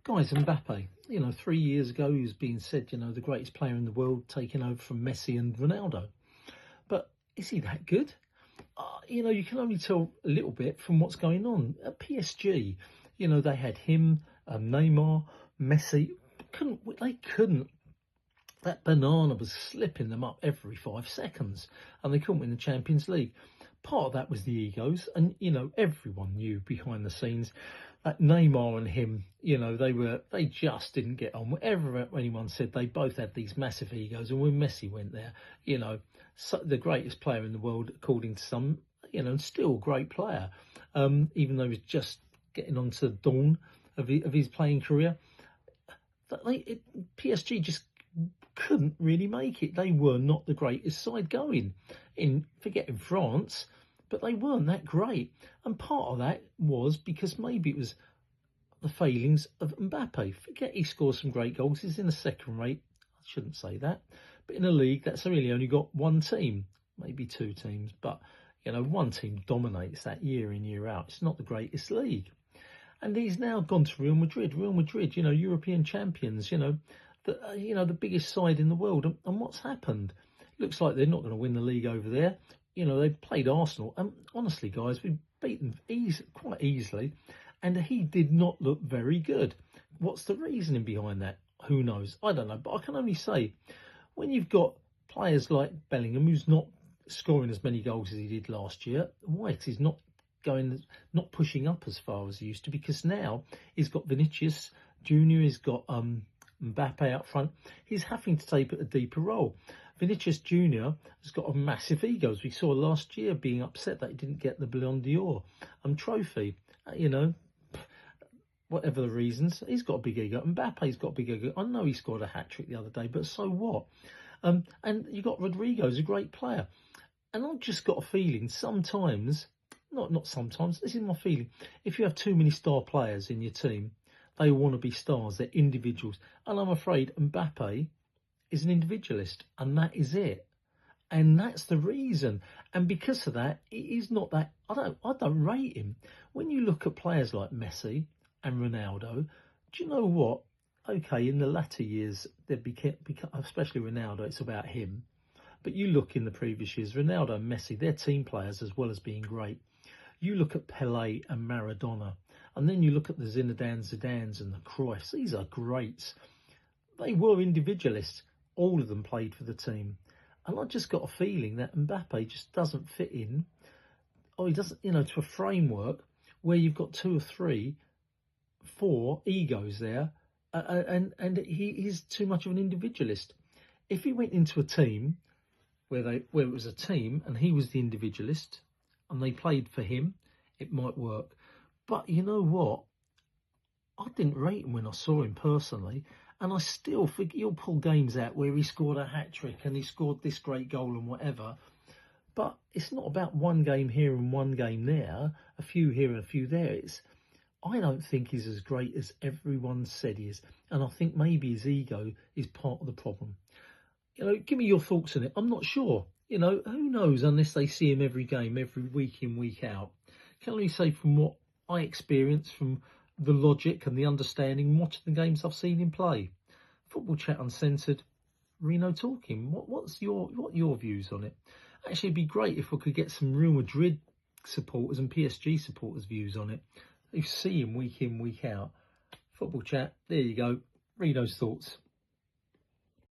Guys, Mbappe, 3 years ago he was being said, the greatest player in the world, taking over from Messi and Ronaldo. But is he that good? You can only tell a little bit from what's going on. At PSG, they had him, Neymar, Messi. They couldn't. That banana was slipping them up every 5 seconds, and they couldn't win the Champions League. Part of that was the egos, and everyone knew behind the scenes that Neymar and him, they just didn't get on. Whatever anyone said, they both had these massive egos, and when Messi went there, the greatest player in the world according to some, and still a great player, even though he was just getting onto the dawn of his playing career. PSG just couldn't really make it. They were not the greatest side going, forgetting France, but they weren't that great. And part of that was because maybe it was the failings of Mbappe. Forget he scored some great goals. He's in a second rate, I shouldn't say that, but in a league that's really only got one team, maybe two teams, but one team dominates that year in, year out. It's not the greatest league. And he's now gone to Real Madrid. Real Madrid, European champions, the biggest side in the world. And what's happened? Looks like they're not going to win the league over there. They played Arsenal. And honestly, guys, we beat them quite easily. And he did not look very good. What's the reasoning behind that? Who knows? I don't know. But I can only say, when you've got players like Bellingham, who's not scoring as many goals as he did last year, White is not pushing up as far as he used to, because now he's got Vinicius Junior, he's got Mbappe out front. He's having to take a deeper role. Vinicius Junior has got a massive ego, as we saw last year, being upset that he didn't get the Ballon d'Or trophy. Whatever the reasons, he's got a big ego. Mbappe's got a big ego. I know he scored a hat-trick the other day, but so what? And you got Rodrigo, who's a great player. And I've just got a feeling sometimes, not sometimes, this is my feeling, if you have too many star players in your team, they want to be stars, they're individuals. And I'm afraid Mbappe is an individualist, and that is it. And that's the reason. And because of that, it is not that, I don't rate him. When you look at players like Messi and Ronaldo, do you know what? Okay, in the latter years, they become, especially Ronaldo, it's about him. But you look in the previous years, Ronaldo and Messi, they're team players as well as being great. You look at Pelé and Maradona, and then you look at the Zinedine Zidanes and the Cruyffs. These are greats. They were individualists. All of them played for the team. And I just got a feeling that Mbappe just doesn't fit in, or he doesn't, to a framework where you've got 2 or 3, 4 egos there, and he is too much of an individualist. If he went into a team where it was a team and he was the individualist and they played for him, it might work. But you know what? I didn't rate him when I saw him personally, and I still think he'll pull games out where he scored a hat-trick and he scored this great goal and whatever. But it's not about one game here and one game there, a few here and a few there. I don't think he's as great as everyone said he is, and I think maybe his ego is part of the problem. Give me your thoughts on it. I'm not sure. Who knows unless they see him every game, every week in, week out. Can only say from what I experience, from the logic and the understanding, watching the games I've seen him play. Football Chat Uncensored, Reno talking. What your views on it? Actually, it'd be great if we could get some Real Madrid supporters and PSG supporters' views on it. You see him week in, week out. Football Chat, there you go. Reno's thoughts.